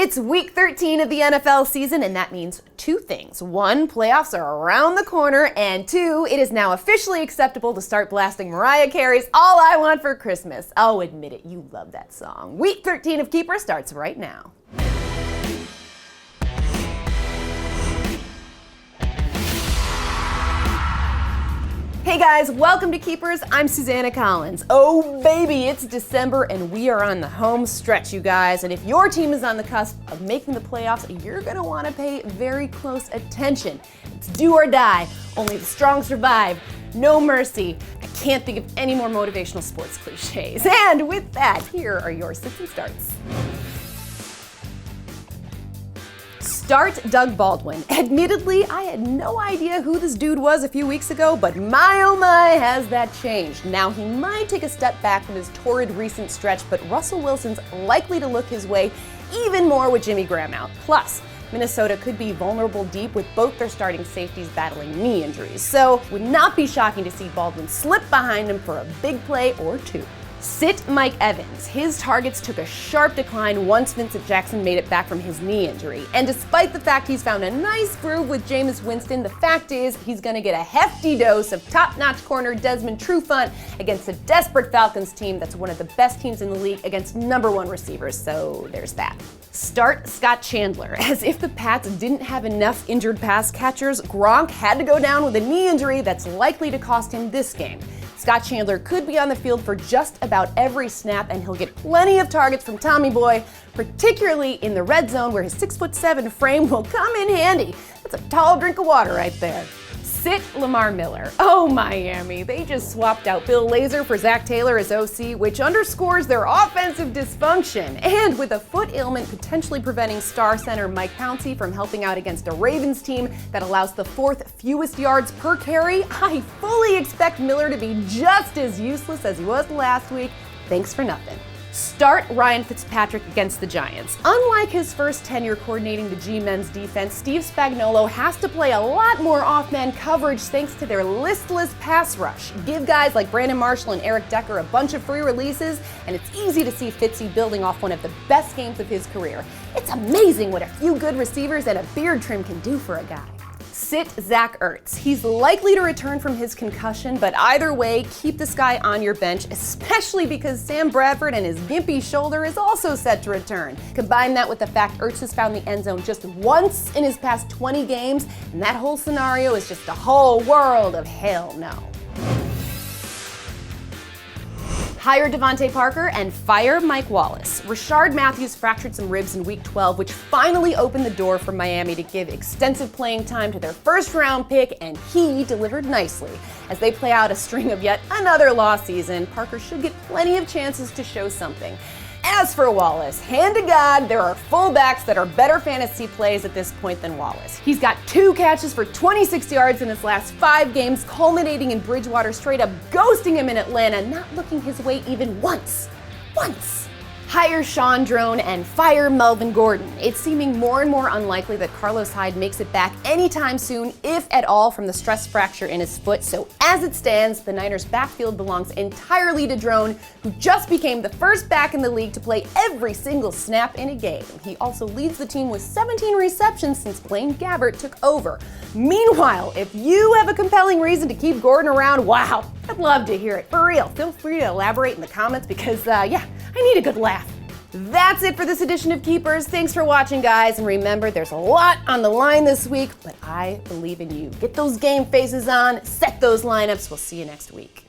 It's week 13 of the NFL season, and that means two things. One, playoffs are around the corner, and two, it is now officially acceptable to start blasting Mariah Carey's All I Want for Christmas. Oh, admit it, you love that song. Week 13 of Keeper starts right now. Hey guys, welcome to Keepers. I'm Susanna Collins. Oh baby, it's December and we are on the home stretch, you guys. And if your team is on the cusp of making the playoffs, you're gonna wanna pay very close attention. It's do or die, only the strong survive, no mercy. I can't think of any more motivational sports cliches. And with that, here are your sits and starts. Start Doug Baldwin. Admittedly, I had no idea who this dude was a few weeks ago, but my oh my has that changed. Now he might take a step back from his torrid recent stretch, but Russell Wilson's likely to look his way even more with Jimmy Graham out. Plus, Minnesota could be vulnerable deep with both their starting safeties battling knee injuries. So it would not be shocking to see Baldwin slip behind him for a big play or two. Sit Mike Evans. His targets took a sharp decline once Vincent Jackson made it back from his knee injury. And despite the fact he's found a nice groove with Jameis Winston, the fact is he's going to get a hefty dose of top-notch corner Desmond Trufant against a desperate Falcons team that's one of the best teams in the league against #1 receivers. So there's that. Start Scott Chandler. As if the Pats didn't have enough injured pass catchers, Gronk had to go down with a knee injury that's likely to cost him this game. Scott Chandler could be on the field for just about every snap, and he'll get plenty of targets from Tommy Boy, particularly in the red zone where his 6'7" frame will come in handy. That's a tall drink of water right there. Sit Lamar Miller. Oh, Miami. They just swapped out Bill Lazor for Zach Taylor as OC, which underscores their offensive dysfunction. And with a foot ailment potentially preventing star center Mike Pouncey from helping out against a Ravens team that allows the 4th fewest yards per carry, I fully expect Miller to be just as useless as he was last week. Thanks for nothing. Start Ryan FITZPATRICK against the Giants. Unlike his first tenure coordinating the G-men's defense, Steve Spagnuolo has to play a lot more off-man coverage thanks to their listless pass rush. Give guys like Brandon Marshall and Eric Decker a bunch of free releases, and it's easy to see Fitzy building off one of the best games of his career. It's amazing what a few good receivers and a beard trim can do for a guy. Sit Zach Ertz. He's likely to return from his concussion, but either way, keep this guy on your bench, especially because Sam Bradford and his gimpy shoulder is also set to return. Combine that with the fact Ertz has found the end zone just once in his past 20 games, and that whole scenario is just a whole world of hell no. Hire Devontae Parker and fire Mike Wallace. Rashard Matthews fractured some ribs in week 12, which finally opened the door for Miami to give extensive playing time to their first-round pick, and he delivered nicely. As they play out a string of yet another lost season, Parker should get plenty of chances to show something. As for Wallace, hand to God, there are fullbacks that are better fantasy plays at this point than Wallace. He's got 2 catches for 26 yards in his last 5 games, culminating in Bridgewater straight up ghosting him in Atlanta, not looking his way even once. Hire Sean Drone and fire Melvin Gordon. It's seeming more and more unlikely that Carlos Hyde makes it back anytime soon, if at all, from the stress fracture in his foot. So as it stands, the Niners' backfield belongs entirely to Drone, who just became the first back in the league to play every single snap in a game. He also leads the team with 17 receptions since Blaine Gabbert took over. Meanwhile, if you have a compelling reason to keep Gordon around, wow, I'd love to hear it. For real, feel free to elaborate in the comments because, yeah, I need a good laugh. That's it for this edition of Keepers. Thanks for watching, guys. And remember, there's a lot on the line this week, but I believe in you. Get those game faces on, set those lineups. We'll see you next week.